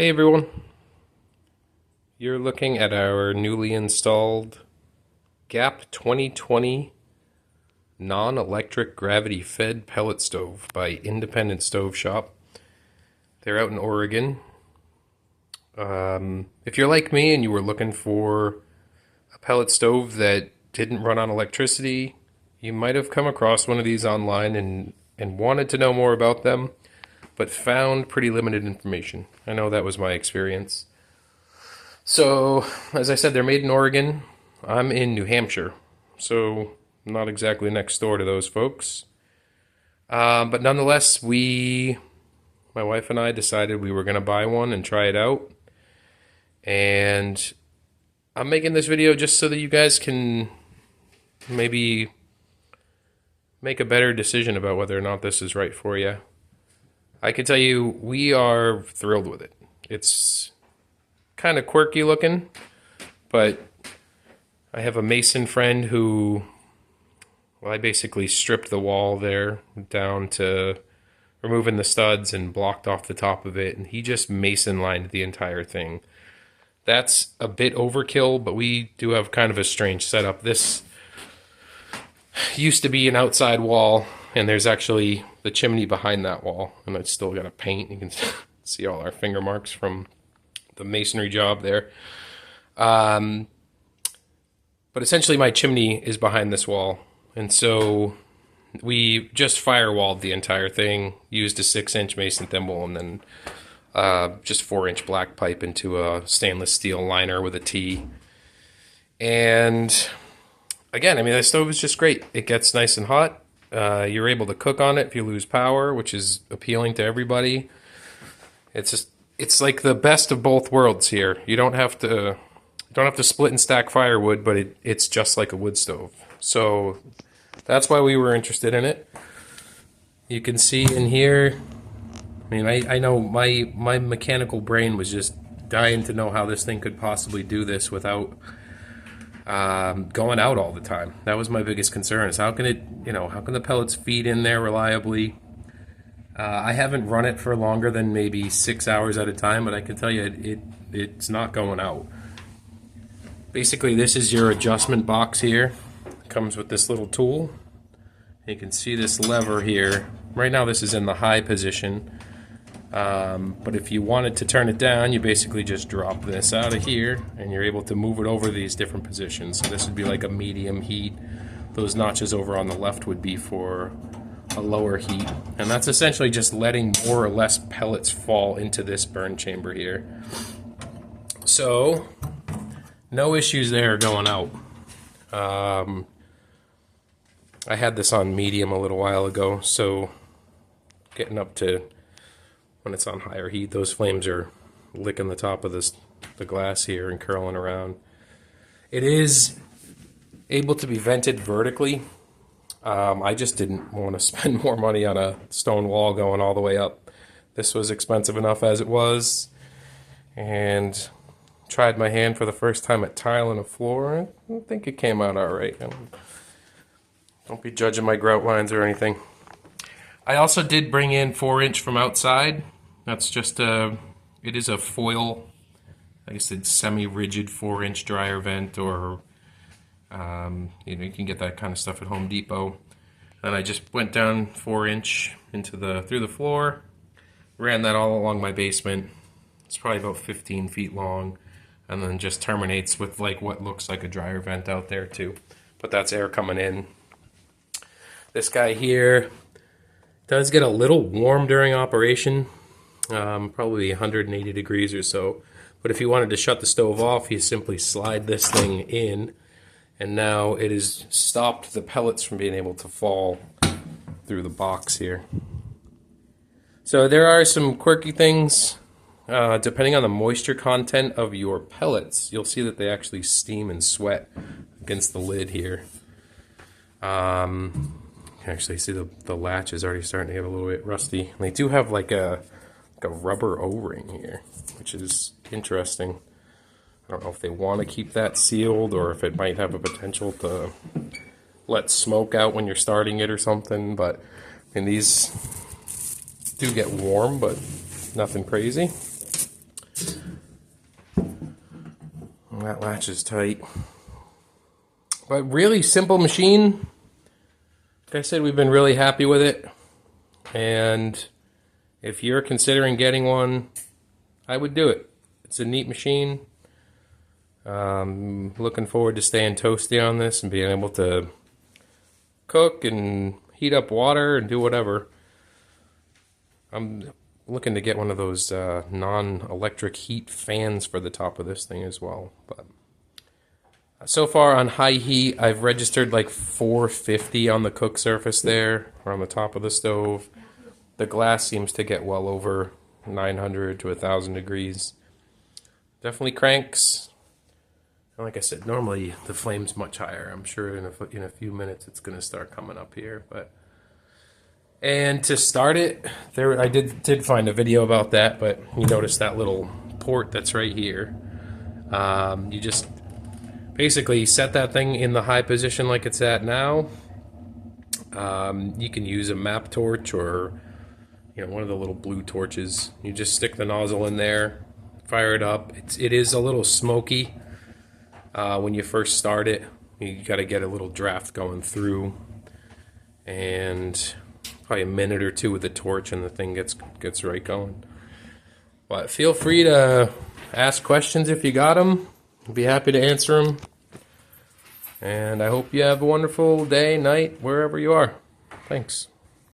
Hey everyone, you're looking at our newly installed Gap2020 non-electric gravity-fed pellet stove by Independent Stove Shop. They're out in Oregon. If you're like me and you were looking for a pellet stove that didn't run on electricity, you might have come across one of these online and wanted to know more about them, but found pretty limited information. I know that was my experience. So, as I said, they're made in Oregon. I'm in New Hampshire, so not exactly next door to those folks. But nonetheless, my wife and I decided we were going to buy one and try it out. And I'm making this video just so that you guys can maybe make a better decision about whether or not this is right for you. I can tell you, we are thrilled with it. It's kind of quirky looking, but I have a mason friend who, well, I basically stripped the wall there down to removing the studs and blocked off the top of it, and he just mason lined the entire thing. That's a bit overkill, but we do have kind of a strange setup. This used to be an outside wall, and there's actually the chimney behind that wall, and it's still got a paint. You can see all our finger marks from the masonry job there. But essentially my chimney is behind this wall, and so we just firewalled the entire thing, used a 6-inch mason thimble, and then just 4-inch black pipe into a stainless steel liner with a T. And again, I mean, the stove is just great. It gets nice and hot. You're able to cook on it if you lose power, which is appealing to everybody. It's like the best of both worlds here. You don't have to split and stack firewood, but it's just like a wood stove. So that's why we were interested in it. You can see in here, I mean, I know my mechanical brain was just dying to know how this thing could possibly do this without going out all the time. That was my biggest concern, is how can the pellets feed in there reliably? I haven't run it for longer than maybe 6 hours at a time, but I can tell you it's not going out. Basically, this is your adjustment box here. It comes with this little tool. You can see this lever here. Right now this is in the high position, but if you wanted to turn it down, you basically just drop this out of here and you're able to move it over these different positions. So this would be like a medium heat. Those notches over on the left would be for a lower heat, and that's essentially just letting more or less pellets fall into this burn chamber here. So no issues there going out. I had this on medium a little while ago, so getting up to when it's on higher heat, those flames are licking the top of the glass here and curling around. It is able to be vented vertically. I just didn't want to spend more money on a stone wall going all the way up. This was expensive enough as it was, and tried my hand for the first time at tiling a floor. I think it came out all right. Don't be judging my grout lines or anything. I also did bring in 4-inch from outside. That's just it is a foil, I guess it's semi-rigid 4-inch dryer vent, or you can get that kind of stuff at Home Depot. And I just went down 4-inch through the floor, ran that all along my basement. It's probably about 15 feet long, and then just terminates with like what looks like a dryer vent out there too. But that's air coming in. This guy here does get a little warm during operation, probably 180 degrees or so. But if you wanted to shut the stove off, you simply slide this thing in, and now it has stopped the pellets from being able to fall through the box here. So there are some quirky things. Depending on the moisture content of your pellets, you'll see that they actually steam and sweat against the lid here. You can actually see the latch is already starting to get a little bit rusty. And they do have like a rubber O-ring here, which is interesting. I don't know if they want to keep that sealed or if it might have a potential to let smoke out when you're starting it or something. But I mean, these do get warm, but nothing crazy. That latch is tight. But really simple machine. Like I said, we've been really happy with it. And if you're considering getting one, I would do it. It's a neat machine. Looking forward to staying toasty on this and being able to cook and heat up water and do whatever. I'm looking to get one of those non-electric heat fans for the top of this thing as well. But so far on high heat, I've registered like 450 on the cook surface there, or on the top of the stove. The glass seems to get well over 900 to 1,000 degrees. Definitely cranks. And like I said, normally the flame's much higher. I'm sure in a few minutes it's going to start coming up here. And to start it, I did find a video about that, but you notice that little port that's right here. You just basically set that thing in the high position like it's at now. You can use a map torch or one of the little blue torches. You just stick the nozzle in there, fire it up. It is a little smoky when you first start it. You got to get a little draft going through, and probably a minute or two with the torch, and the thing gets right going. But feel free to ask questions if you got them. I'd be happy to answer them. And I hope you have a wonderful day, night, wherever you are. Thanks.